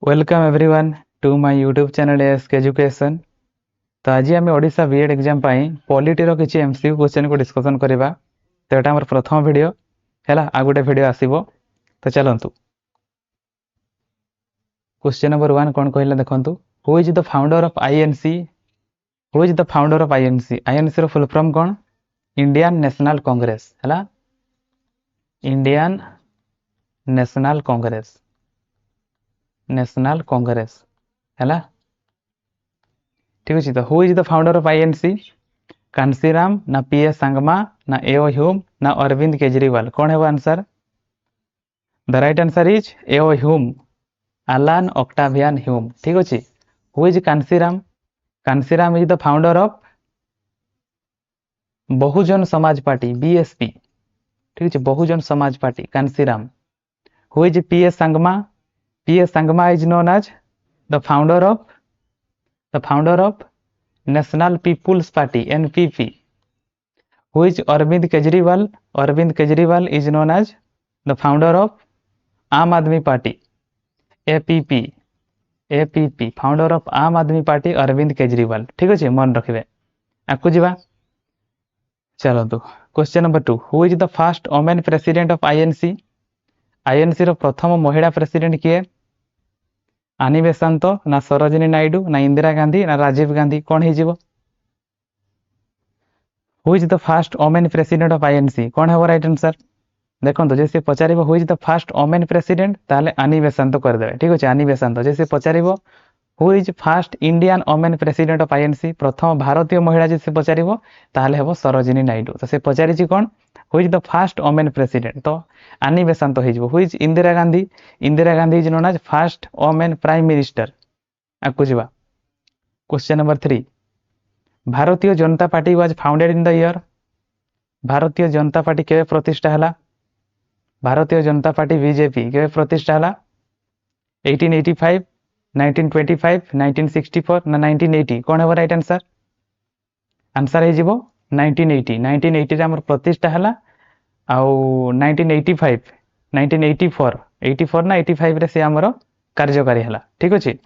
Welcome everyone to my YouTube channel ASK education. तो आज आम ओडिशा बीएड एग्जाम पॉलिटीर किसी एमसीक्यू क्वेश्चन को डिस्कसन करवा। तो यहाँ आम प्रथम वीडियो है आ गोटे वीडियो आसो। तो चलतु क्वेश्चन नंबर 1 कौन कहला देखु। Who is the founder of INC? Who is the founder of INC? INC रो फुल फॉर्म कौन? इंडियन नेशनल कांग्रेस है। इंडियन नेशनल कांग्रेस, नेशनल कांग्रेस है। ठीक अच्छे। तो who is the founder of INC? Kanshi Ram ना पीएस संगमा ना एओ ह्यूम ना अरविंद केजरीवाल? कौन है वो answer? The right answer is A O Hume, Allan Octavian Hume. ठीक अच्छे। Who is Kanshiram? Kanshiram is the founder of Bahujan Samaj party BSP. ठीक अच्छे, Bahujan Samaj party Kanshiram. Who is P S Sangma? P S Sangma is known as the founder of national people's party NPP. Who is Arvind Kejriwal? Arvind Kejriwal is known as the founder of Aam Aadmi party APP. APP founder of Aam Aadmi party Arvind Kejriwal. ठीक अच्छे, मन रखिए। आकु जीवा। चलतु question number 2। Who is the first women president of INC? INC रो प्रथम महिला प्रेसिडेंट किए? आनी बेसांत ना सरोजिनी नायडू ना इंदिरा गांधी ना राजीव गांधी? कौन हो? Who is the first women president of INC? कौन है राइट आंसर? देखो जैसे पचार who is the first women president ताले आनी बेसांत करदे। ठीक अच्छे, आनी बेसांत। जैसे पचार who is first Indian women president of INC? प्रथम भारतीय महिला जैसे पचार ताले हम सरोजिनी नायडू। तो से पचारि कौन? Who is the first women president? तो आनी बेसांत हो। Who is Indira Gandhi? Indira Gandhi is known as first women prime minister. आकु जीवा। Question number 3। Bharatiya Janata party was founded in the year? Bharatiya Janata party केवे प्रतिष्ठा है? भारतीय जनता पार्टी बीजेपी केवे प्रतिष्ठा है? 1885, 1925, 1964 ना 1980? कौन है राइट आंसर? आंसर हो 1980। 1980 आम प्रतिष्ठा है। आउ 1985, 1984, 84 ना 85 रे से आमर कार्यकारी है। ठीक अच्छे।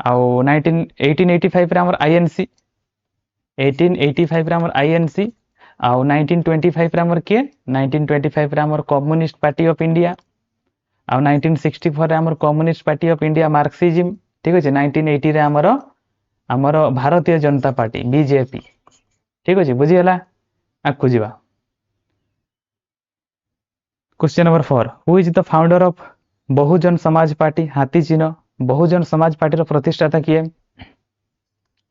आउ 1885 रे आमर आईएनसी, 1885 रे आमर आईएनसी। आउ 1925 रे आमर किए? 1925 रे आमर कम्युनिस्ट पार्टी ऑफ इंडिया। आउ 1964 रे आमर communist party of India Marxism. ठीक अच्छे। 1980 रे आमर भारतीय जनता पार्टी बीजेपी। ठीक अच्छे, बुझीगला। आगु जीवा। Question number 4। Who is the founder of Bahujan Samaj party हाथी चिन्ह? बहुजन समाज पार्टी रो प्रतिष्ठाता किए?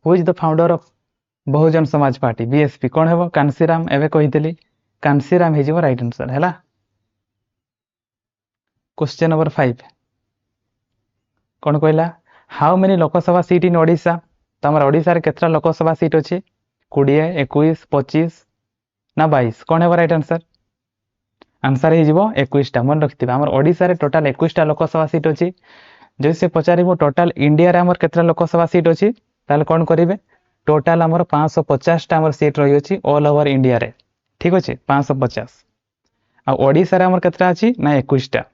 Who is the founder of Bahujan Samaj party BSP? कौन है? कांसीराम। एवं कही कांसीराम हो राइट आंसर है। क्वेश्चन नंबर 5 कौन कहला? How many Lok Sabha seat in Odisha? तो आम ओडिशा रे केतरा लोकसभा सीट अच्छे? 20, 21, 25 ना 22? कौन है राइट आंसर? आंसर हो 21टा। मन रखिए आम ओडिशा रे टोटाल 21टा लोकसभा सीट अच्छी। जो से पचार टोटाल इंडिया रे आमर केतरा लोकसभा सीट अच्छी ताले कौन करेंगे? टोटाल आमर 550टा आमर सीट रही अच्छी ऑल ओवर इंडिया रे। ठीक अच्छे, 550। आ ओडिशा रे आमर केतरा अच्छी ना 21टा।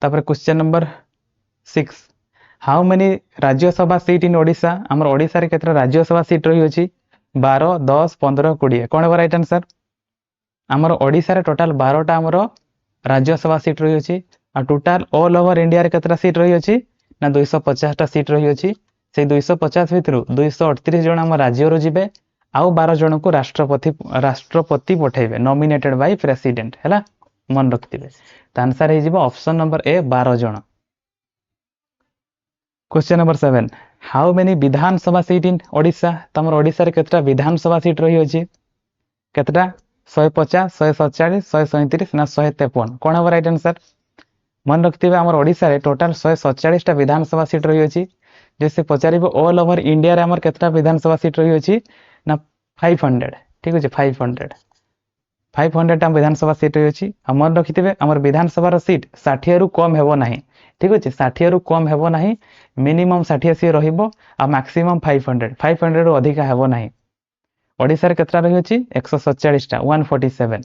तापर question number 6। How many Rajya Sabha seat in Odisha? आमर ओडिशा रे केतरा राज्यसभा सीट रही अच्छी? 12, 10, 15, 20? कौन है राइट आंसर? आमर ओडिशा रे टोटाल 12टा आमर राज्यसभा सीट रही अच्छी। आ टोटाल ऑल ओवर इंडिया रे केतरा सीट रही अच्छी ना 250टा सीट रही अच्छी। से 250 भितर 238 जन आम राज्य रो जिबे, आउ 12 जन को राष्ट्रपति पठेबे नॉमिनेटेड बाय प्रेसिडेंट है। मन रखिथे। तो आंसर हो ऑप्शन नंबर ए 12 जन। Question number 7। How many Vidhan Sabha seat in Odisha? तो आम ओडिशा रे केतरा विधानसभा सीट रही अच्छी? केतटा? 150, 147, 137 ना 153? कौन है राइट आंसर? मन रखिथे आम ओडिशा रे टोटाल 147टा विधानसभा सीट रही अच्छी। जैसे पचार ऑल ओवर इंडिया रे आमर केतटा विधानसभा सीट रही अच्छी ना 500? ठीक अच्छे, 500 विधानसभा सीट रही अच्छी। मन रखिथे आमर विधानसभा सीट 60 रु कम हेबो नाही। ठीक अच्छे, 60 रु कम हेबो नाही। मिनिमम 60 सी रहिबो आ मैक्सिमम 500 रु अधिका हेबो नाही। ओडिशा रे केतटा रही अच्छी? 147टा, 147।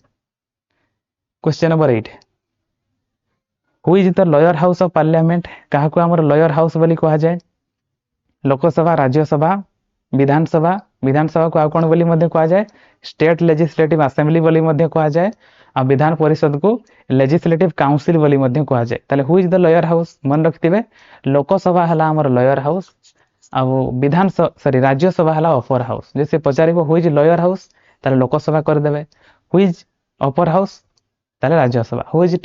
Question number 8। Who is the lower house of parliament काहाकु हमर लोअर हाउस बोली कहा जाए लोकसभा राज्यसभा विधानसभा विधानसभा को आउ कोन बोली मध्ये कहा जाए स्टेट लेजिस्लेटिव असेंबली बोली मध्ये कहा जाए आ विधान परिषद को लेजिस्लेटिव काउंसिल बोली मध्ये कहा जाए ताले who is the lower house मन रखथिबे लोकसभा हला हमर लोअर हाउस आ विधान सॉरी राज्यसभा हला अपर हाउस जैसे पचारिबो हु इज लोअर हाउस ताले लोकसभा कर देबे हु इज अपर हाउस ताले Rajya Sabha who is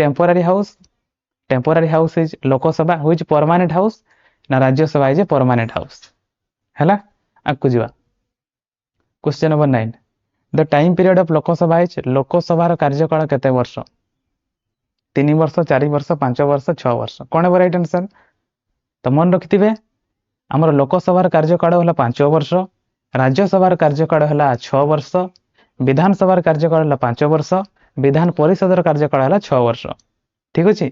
temporary house is Lok Sabha who is permanent house ना राज्यसभा इज परमानेंट हाउस हैला आकु जीवा question number 9 the time period of Lok Sabha is Lok Sabha कार्यकाल केते वर्ष 3 वर्ष 4 वर्ष 5 वर्ष 6 वर्ष कोन है राइट आंसर तो मन रखिथिबे हमर लोकसभा कार्यकाल होला 5 वर्ष राज्यसभा कार्यकाल होला 6 वर्ष विधानसभा कार्यकाल होला 5 वर्ष विधान परिषद कार्यकाल होला 6 वर्ष ठीक अछि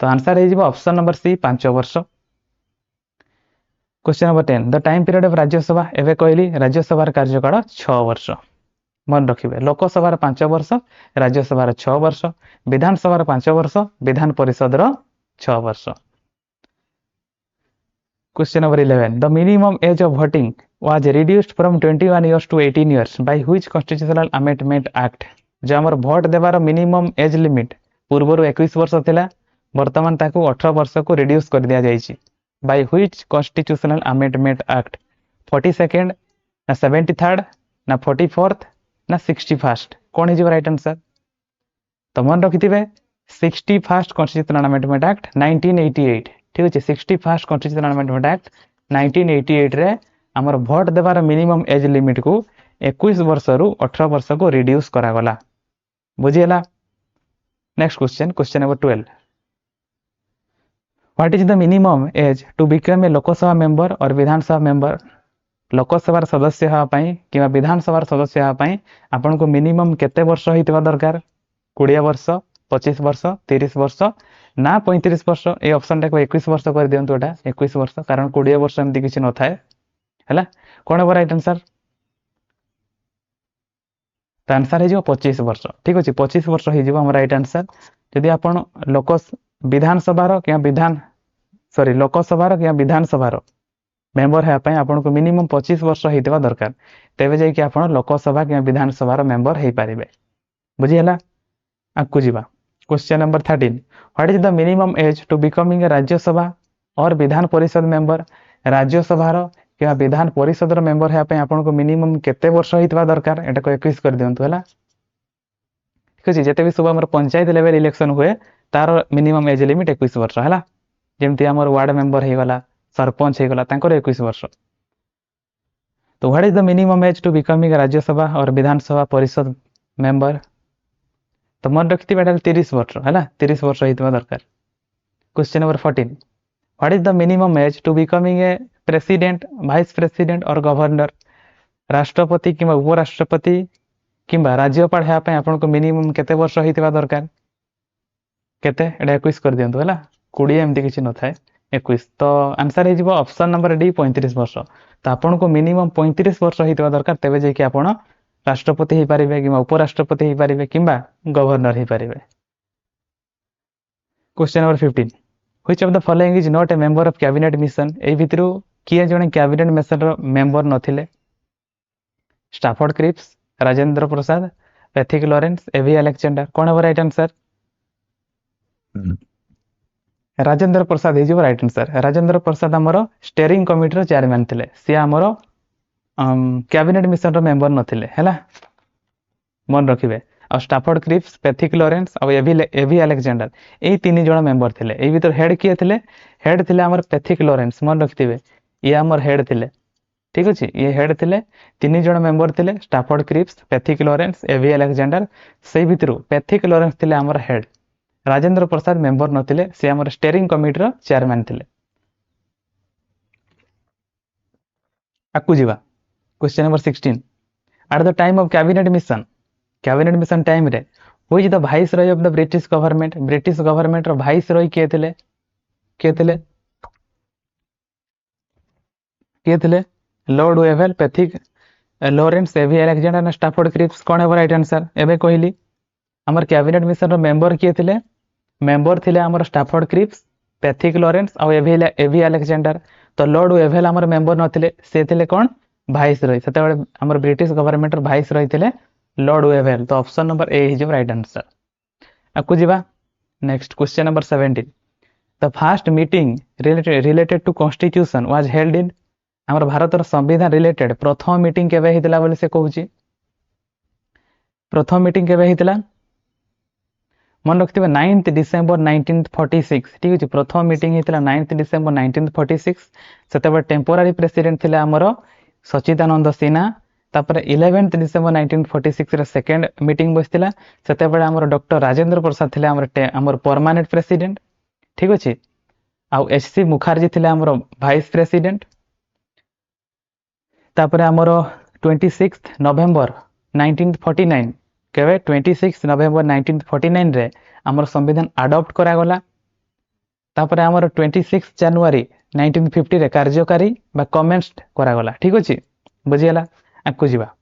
तो आंसर हे जिवो ऑप्शन नंबर सी 5 वर्ष question number 10 the time period of Rajya Sabha एवं कहली राज्यसभा कार्यकाल 6 वर्ष मन रखिबे लोकसभा 5 वर्ष राज्यसभा 6 वर्ष विधानसभा 5 वर्ष विधान परिषद 6 वर्ष question number 11 the minimum age of voting was reduced from 21 years to 18 years by which constitutional amendment act जो हमर वोट देवार मिनिमम एज लिमिट पूर्वरु 21 वर्ष थिला वर्तमान ताकू 18 वर्ष को रिड्यूस कर दिया जायछि by which constitutional amendment act 42nd ना 73rd ना 44th ना 61st कौन है राइट आंसर तो मन रखिथिबे 61st कॉन्स्टिट्यूशनल अमेंडमेंट एक्ट 1988 ठीक अछि 61st कॉन्स्टिट्यूशनल अमेंडमेंट एक्ट 1988 रे हमर वोट देवार मिनिमम एज लिमिट को 21 वर्ष रु 18 वर्ष को रिड्यूस करा गला बुझियला next question number 12 what is the minimum age to become a Lok Sabha member और विधानसभा मेंबर लोकसभा सदस्य हा पई किबा विधानसभा सदस्य हा पई आपन को मिनिमम केते वर्ष होइतबा दरकार 20 वर्ष 25 वर्ष 30 वर्ष ना 35 वर्ष ए ऑप्शन टा को 21 वर्ष कर दियंतु एटा 21 वर्ष कारण 20 वर्ष एमती किछि न थाए हैला कोन हो राइट आंसर तो आंसर हे जो 25 वर्ष ठीक अछि 25 वर्ष हे जो हम राइट आंसर यदि आपन विधानसभा रो क्या विधान सॉरी लोकसभा रो क्या विधानसभा रो मेंबर है पई आपन को मिनिमम 25 वर्ष हेतबा दरकार तेबे जाय कि आपन लोकसभा क्या विधानसभा रो मेंबर हे पारिबे बुझी हला आकु जीवा question number 13 what is the minimum age to becoming a Rajya Sabha और विधान परिषद मेंबर राज्यसभा रो क्या विधान परिषद रो मेंबर है पई आपन को मिनिमम केते वर्ष हेतबा दरकार एटा को 21 कर दियंतु हला ठीक अछि जेते भी सब हमर पंचायत लेवल इलेक्शन हुए तार मिनिमम एज लिमिट 21 वर्ष हला जेमती हमर वार्ड मेंबर हे गला सरपंच हे गला तांकर 21 वर्ष तो what is the minimum age to becoming Rajya Sabha और विधानसभा परिषद मेंबर तो मन रखती बेटा 30 वर्ष हला 30 वर्ष हेतबा दरकार question number 14 what is the minimum age to becoming a president vice president और गवर्नर राष्ट्रपति किबा उपराष्ट्रपति किबा राज्यपाल है पई आपन को मिनिमम केते वर्ष हेतबा दरकार केते एटा 21 कर दियंतु हला 20 एमती किछि न थाए 21 तो आंसर हे जिवो ऑप्शन नंबर डी 35 वर्ष तो आपन को मिनिमम 35 वर्ष हेतबा दरकार तेबे जे कि आपन राष्ट्रपति हे पारिबे किबा उपराष्ट्रपति हे पारिबे किबा गवर्नर हे पारिबे question number 15 which of the following is not a member of cabinet mission ए भितरु किए जने कैबिनेट मिशन रो मेंबर नथिले Stafford Cripps Rajendra Prasad Pethick Lawrence A V Alexander कोन है राइट आंसर राजेंद्र प्रसाद हे जो राइट आंसर राजेंद्र प्रसाद हमरो स्टीयरिंग कमिटी रो चेयरमैन थिले से हमरो कैबिनेट मिशन रो मेंबर नथिले हैला मन रखिबे और स्टैफोर्ड क्रिप्स पैथिक लॉरेंस और एवी अलेक्जेंडर ए तीन जण मेंबर थिले ए भीतर हेड किए थिले हेड थिले हमर पैथिक लॉरेंस मन रखिबे ये हमर हेड थिले ठीक अछि ये हेड थिले तीन जण मेंबर थिले Stafford Cripps Pethick Lawrence A V Alexander से भीतर पैथिक लॉरेंस थिले हमर हेड राजेंद्र प्रसाद मेंबर नथिले से हमर स्टीयरिंग कमिटी रो चेयरमैन थिले आकु जीवा question number 16 at the time of cabinet mission time रे who is the viceroy of the British government रो वाइस रॉय किए थिले Lord Wavell Pethick Lawrence A V Alexander Stafford Cripps कोन है राइट आंसर एबे कहली हमर कैबिनेट मिशन रो मेंबर किए थिले मेंबर थिले हमर स्टाफोर्ड क्रिप्स, पैथिक लॉरेंस और एवी अलेक्जेंडर। तो लॉर्ड वेभेल हमर मेंबर नथिले, से थिले कोन भाइस रही सेते बेले हमर ब्रिटिश गवर्नमेंट भाइस रही थिले लॉर्ड वेभेल। तो option number A is right answer. आकु जीवा next question number 17। The first meeting related to constitution was held in, हमर भारतर संविधान रिलेटेड प्रथम मीटिंग केबे हितला बोले से कहूची। प्रथम मीटिंग केबे हितला मन रखिथिबे 9th डिसेंबर 1946। ठीक अछि, प्रथम मीटिंग हितला 9th डिसेंबर 1946। सेतेबे टेम्पोरारी प्रेसिडेंट थिले हमर सच्चिदानंद सिन्हा। तापर 11th डिसेंबर 1946 रे सेकेंड मीटिंग बसथिला, सेतेबे हमर डॉक्टर राजेंद्र प्रसाद थिले हमर परमानेंट प्रेसिडेंट। ठीक अछि, आउ एचसी मुखर्जी थिले हमर वाइस प्रेसिडेंट। तापर हमर 26 नवेम्बर 1949 केवे 26 नवेम्बर 1949 रे हमर संविधान अडॉप्ट करा गला। तापर हमर 26 जनवरी 1950 रे कार्यकारी बा कमेंट्स करा गला। ठीक अछि, बुझियला। आकु जीवा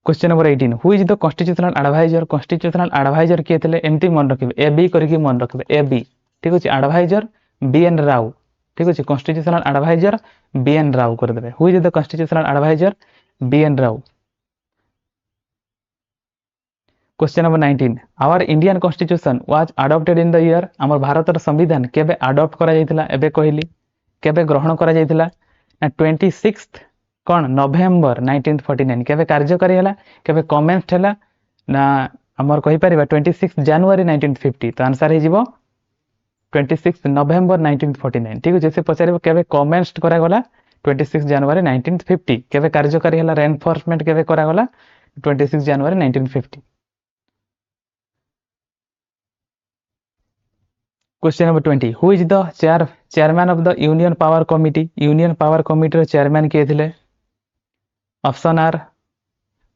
question number 18। Who is the constitutional adviser. Constitutional adviser किए थिले एमती मन रखिबे, एबी करके मन रखिबे, एबी। ठीक अछि, एडवाइजर बीएन राव। ठीक अछि, कॉन्स्टिट्यूशनल एडवाइजर बीएन राव कर देबे। Who is the constitutional adviser BN Rau. Question number 19। Our Indian constitution was adopted in the year, हमर भारतर संविधान केबे अडॉप्ट करा जायतिला एबे कहली, केबे ग्रहण करा जायतिला ना 26 कोन नवेम्बर 1949 केबे कार्यकारी हला, केबे कमेंट हला ना हमर कहि परिबा 26 जनवरी 1950। तो आंसर हे जिवो 26 नवेम्बर 1949। ठीक अछि, से पचारिबो केबे कमेंट करा गला 26 जनवरी 1950, केबे कार्यकारी हला रेनफोर्समेंट केबे करा गला 26 जनवरी 1950। Question number 20। Who is the chairman of the union power committee. Union power committee रो चेयरमैन किए थिले। Option are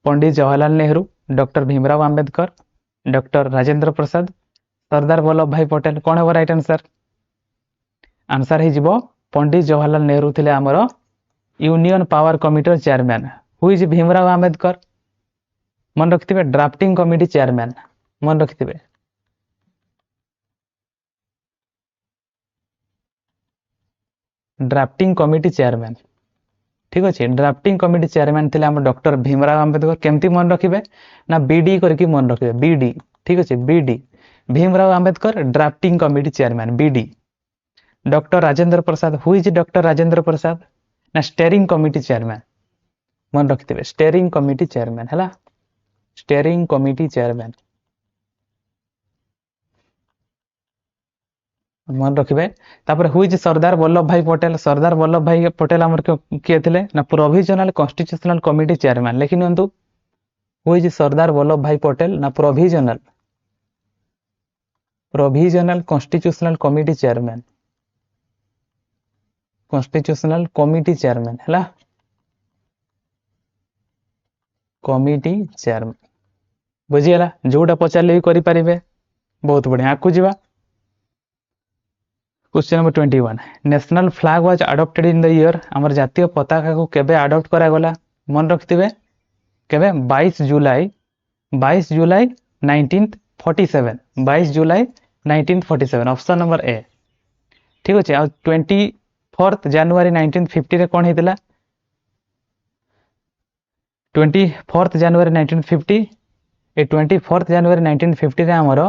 Pandit Jawaharlal Nehru, doctor Bhimrao Ambedkar, doctor Rajendra Prasad, Sardar Vallabhbhai Patel. कौन है राइट आंसर। आंसर हे जिवो पंडित जवाहरलाल नेहरू थिले हमर यूनियन पावर कमिटी रो chairman. Who is Bhimrao Ambedkar मन रखिथिबे ड्राफ्टिंग कमिटी चेयरमैन मन रखिथिबे। Drafting committee chairman. ठीक अच्छे, ड्राफ्टिंग कमिटी चेयरमैन थे हम डॉक्टर भीमराव अंबेडकर। केमती मन रखिए ना बीडी करके मन रखिए, बीडी। ठीक अच्छे, बीडी Bhimrao Ambedkar drafting committee chairman बीडी। Doctor Rajendra Prasad, who is doctor Rajendra Prasad ना स्टेयरिंग कमिटी चेयरमैन मन रखिथे, स्टेयरिंग कमिटी चेयरमैन है, स्टेयरिंग कमिटी चेयरमैन मन रखिए। तापर who is Sardar Vallabhbhai Patel. Sardar Vallabhbhai Patel आमर किए थे ना प्रोविजनल कॉन्स्टिट्यूशनल कमिटी चेयरमैन। लिखि नियंतु who is Sardar Vallabhbhai Patel ना provisional constitutional committee chairman, constitutional committee chairman है, कमिटी चेयरमैन। बुझीगला, जोटा पचारे भी करें। बहुत बढ़िया। आकु जीवा question number 21। National flag was adopted in the year, हमर जातीय पताका को केबे अडॉप्ट करा गला मन रखिथिबे, केबे 22 जुलाई 1947, 22 जुलाई 1947 ऑप्शन नंबर ए। ठीक अच्छे। 24 जनवरी 1950 रे कौन हेतिला 24 जनवरी 1950 ए 24 जनवरी 1950 रे हमर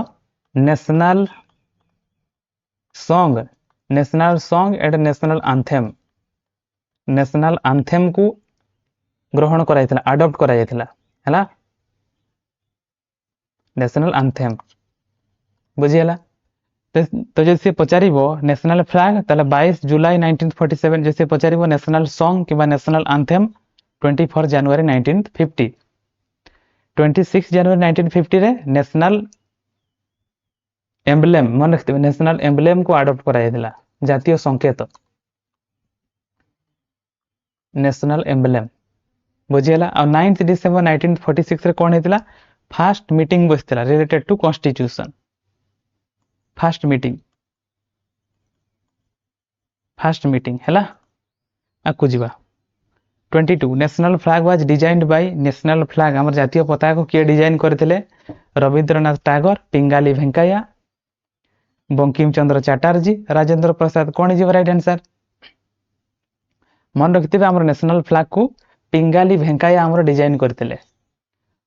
national song and national anthem को ग्रहण कराइथिला, अडॉप्ट कराइथिला हैला, नेशनल आंथेम। बुझीगला। तो जैसे पचारिबो नेशनल फ्लैग ताले 22 जुलाई 1947, जैसे पचारिबो नेशनल सॉन्ग किबा नेशनल आंथेम 24 जनवरी 1950। 26 जनवरी 1950 रे नेशनल एम्बलेम मन रखिथिबे, नेशनल एम्बलेम को अडॉप्ट कराइथिला, जातीय संकेत नेशनल एम्बलेम। बुझीगला। और 9 डिसेंबर 1946 रे कौन हेतिला फर्स्ट मीटिंग बसथिला related to constitution, first meeting हैला। आकु जीवा 22 national flag was designed by national flag हमर जातीय पताका को किए डिजाइन करथिले रविंद्रनाथ टैगोर पिंगाली वेंकैया बंकिम चंद्र चैटर्जी राजेंद्र प्रसाद कौन इज राइट आंसर मन रखिथिबे हमर नेशनल फ्लैग को पिंगाली वेंकैया हमर डिजाइन करथिले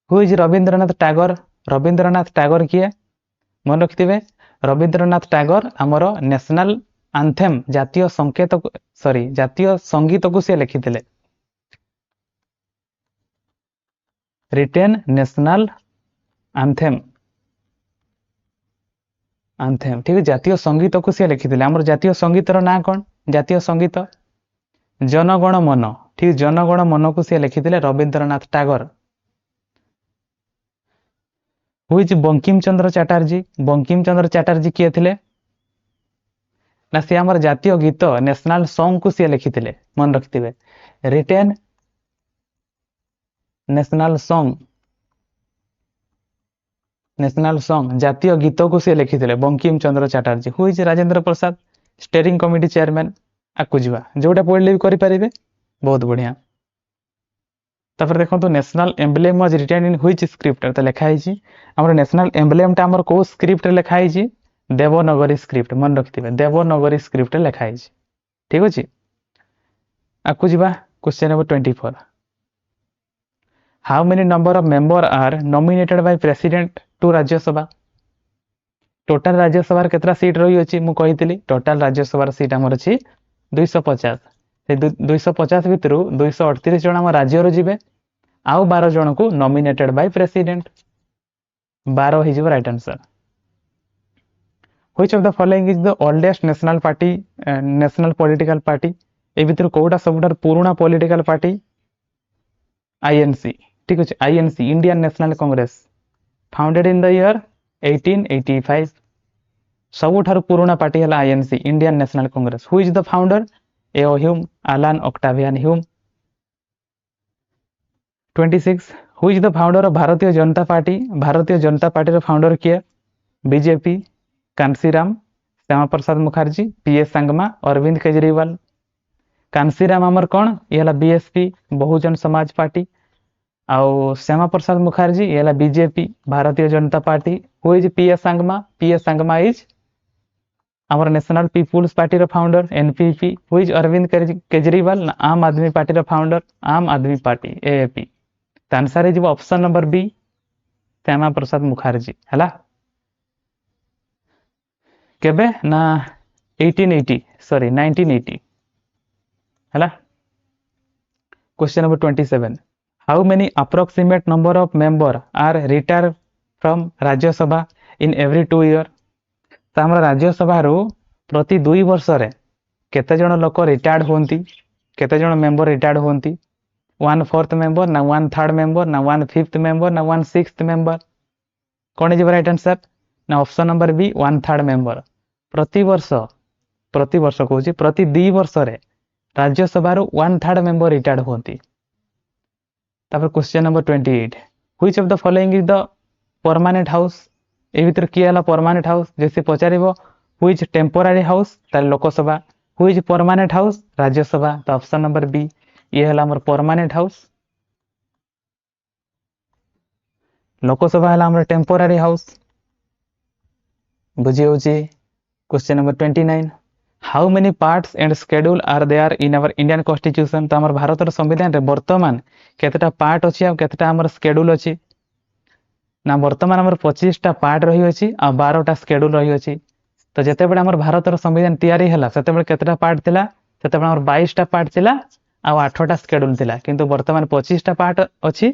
हु इज रविंद्रनाथ टैगोर किए मन रखिथिबे रविंद्रनाथ टैगोर हमर नेशनल आंथेम जातीय संकेत जातीय संगीत को से लिखिथिले रिटेन नेशनल आंथेम आंथेम ठीक है जातीय संगीत को से लिखिथिले हमर जातीय संगीत रो ना कोन जातीय संगीत जनगण मन ठीक जनगण मन को से लिखिथिले रविंद्रनाथ टैगोर हु इज बंकिम चंद्र चैटर्जी किए थिले ना से हमर जातीय गीत नेशनल सॉन्ग को से लिखिथिले मन रखिथिबे रिटेन नेशनल सॉन्ग जातीय गीत को से लिखिथिले Bankim Chandra Chatterjee who is Rajendra Prasad steering committee chairman आकु जीवा जोटा पढ़ले भी करि परिबे बहुत बढ़िया तापर देखो तो national emblem was written in which script तो लिखा है हमर नेशनल एम्ब्लेम टा हमर को स्क्रिप्ट लिखा है देवनागरी स्क्रिप्ट मन रखिथिबे देवनागरी स्क्रिप्ट लिखा है ठीक अछि आकु जीवा question number 24 how many number of member are nominated by president to Rajya Sabha total Rajya Sabha केतरा सीट रही अछि मु कहितली टोटल राज्यसभा सीट हमर अछि 250 से 250 भितरु 238 जन हम राज्य रो जिबे आउ 12 जन को नॉमिनेटेड बाय प्रेसिडेंट 12 ही जिवो right answer which of the following is the oldest national political party ए भितर कोटा सबुठार पुराना पॉलिटिकल पार्टी आईएनसी ठीक अछि INC Indian national Congress founded in the year 1885 सबुठार पुराना पार्टी हला INC Indian national Congress who is the founder A O Hume Allan Octavian Hume 26 who is the founder of Bharatiya Janata party रो फाउंडर किए BJP Kanshiram Shyama Prasad Mukherjee PS Sangma Arvind Kejriwal Kanshiram हमर कौन ये हला बीएसपी बहुजन समाज पार्टी आउ श्यामा प्रसाद मुखर्जी ये हला BJP Bharatiya Janata party who is P S Sangma is हमर नेशनल पीपुल्स पार्टी रो founder NPP who is Arvind Kejriwal Aam Aadmi party रो founder Aam Aadmi party AAP त answer is option number B Shyama Prasad Mukherjee हला केबे ना 1980 हला question number 27 how many approximate number of member are retire from Rajya Sabha in every 2 year तो हम राज्यसभा रो प्रति 2 वर्ष रे केते जण लोक रिटायर्ड होंती केते जण मेंबर रिटायर्ड होंती 1/4 मेंबर ना 1/3 मेंबर ना 1/5 मेंबर ना 1/6 मेंबर कौन इज राइट आंसर ना ऑप्शन नंबर बी 1/3 मेंबर प्रति वर्ष कहूँ प्रति 2 वर्ष रे राज्यसभा रो 1/3 मेंबर रिटायर्ड होंती तापर question number 28 which of the following is the permanent house ए भीतर किए हला परमानेंट हाउस जैसे पचारिबो हु इज टेम्पोरारी हाउस तार Lok Sabha who is permanent house Rajya Sabha तो ऑप्शन नंबर बी ये हला हमर परमानेंट हाउस लोकसभा हला हमर टेम्पोरारी हाउस बुझी होची question number 29 how many parts and schedule are there in our Indian constitution तो हमर भारत रो संविधान रे वर्तमान केतेटा पार्ट अछि आ केतेटा हमर शेड्यूल अछि ना वर्तमान हमर 25 टा पार्ट रही अछि आ 12 टा शेड्यूल रही अछि तो जते बेले हमर भारत रो संविधान तैयारी हला सेते बेले केतेटा पार्ट थिला सेते बेले हमर 22 टा पार्ट थिला आ 8 टा शेड्यूल थिला किंतु वर्तमान 25 टा पार्ट अछि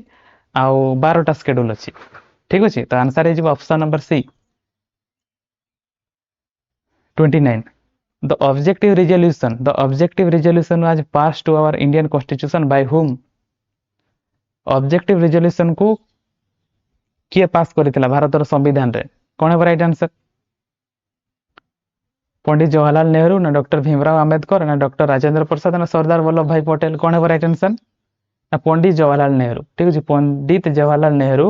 आ 12 टा शेड्यूल अछि ठीक अछि तो answer is option number C 29 the objective resolution was passed to our Indian constitution by whom objective resolution को किए पास करथिला भारत संविधान रे कौन है राइट आंसर पंडित जवाहरलाल नेहरू ना डॉक्टर भीमराव अंबेडकर ना डॉक्टर राजेंद्र प्रसाद ना सरदार वल्लभ भाई पटेल कौन है राइट आंसर ना पंडित जवाहरलाल नेहरू ठीक है पंडित जवाहरलाल नेहरू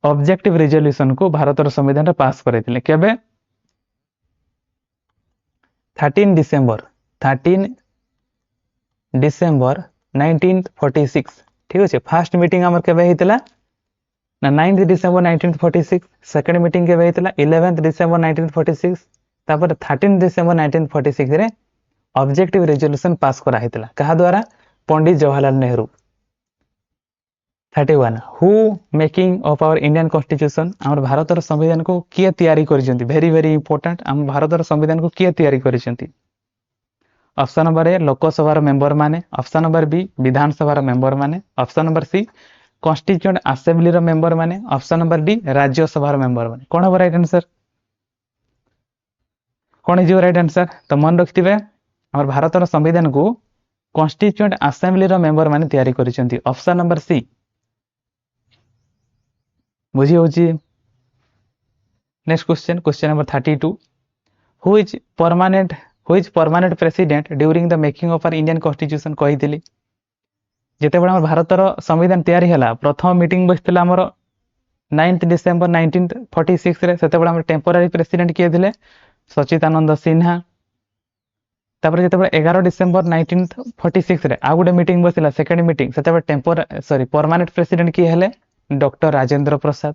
ऑब्जेक्टिव रिजोल्यूशन को भारत संविधान रे पास करथिले केबे 13 डिसेंबर डिसेंबर 1946 ठीक अच्छे फास्ट मीटिंग आमर केबे हेतिला ना 9th डिसेंबर 1946 सेकंड मीटिंग केबे हेतिला 11th डिसेंबर 1946 तापर 13th डिसेंबर 1946 रे ऑब्जेक्टिव रेजोल्यूशन पास करा हेतिला कहा द्वारा Pandit Jawaharlal Nehru 31 who making of our Indian constitution आमर भारतर संविधान को किए तैयारी करिसेंती वेरी वेरी इंपोर्टेंट आम भारतर संविधान को किए तैयारी करिसेंती option number A Lok Sabha member माने option number B Vidhan Sabha member माने option number C constituent assembly रो मेंबर माने option number D Rajya Sabha member माने कौन हो राइट आंसर कौन हो राइट आंसर तो मन रखिथिबे हमर भारतर संविधान को कॉन्स्टिट्यूएंट असेंबली रो मेंबर माने तैयारी करिसेंती ऑप्शन नंबर सी बुझी होची next question question number 32 who is permanent president during the making of our Indian constitution कहितली जेते बडा भारतर संविधान तैयारी हला प्रथम मीटिंग बसतिला हमर 9th डिसेंबर 1946 रे सेते बडा हमर टेम्पररी प्रेसिडेंट किए थिले सचिदानंद सिन्हा तापर जेते बडा 11 डिसेंबर 1946 रे आ गुटे मीटिंग बसतिला सेकंड मीटिंग सेते बडा परमानेंट प्रेसिडेंट किए हले डॉक्टर राजेंद्र प्रसाद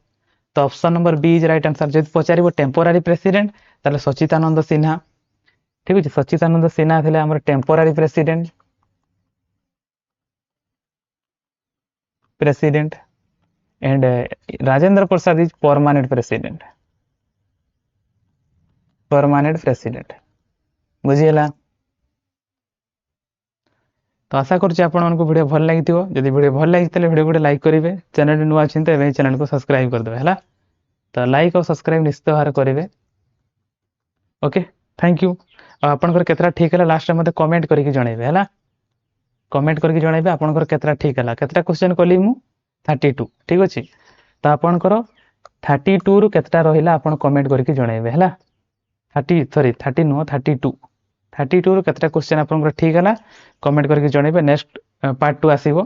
तो option number B is right answer जब पचारिबो टेम्पररी प्रेसिडेंट ताले सचिदानंद सिन्हा ठीक अछि सचिदानंद सिन्हा थिले हमर temporary president and Rajendra Prasad is permanent president बुझिएला तो आशा करछि आपण मानको वीडियो भल लागिथिबो जदि वीडियो भल लागितले वीडियो को लाइक करिवे चैनल नुआ अछि त एबे चैनल को सब्सक्राइब कर देबे हला तो लाइक और सब्सक्राइब निश्चित भार करिवे ओके थैंक यू आपनकर केतरा ठीक हला लास्ट में मते कमेंट करके जणैबे हला कमेंट करके जणैबे आपनकर केतरा ठीक हला केतरा क्वेश्चन कली मु 32 ठीक अछि तो आपनकर 32 रु केतरा रहिला आपन कमेंट करके जणैबे हला 30 नो 32 रु केतरा क्वेश्चन आपनकर ठीक हला कमेंट करके जणैबे नेक्स्ट पार्ट 2 आसीबो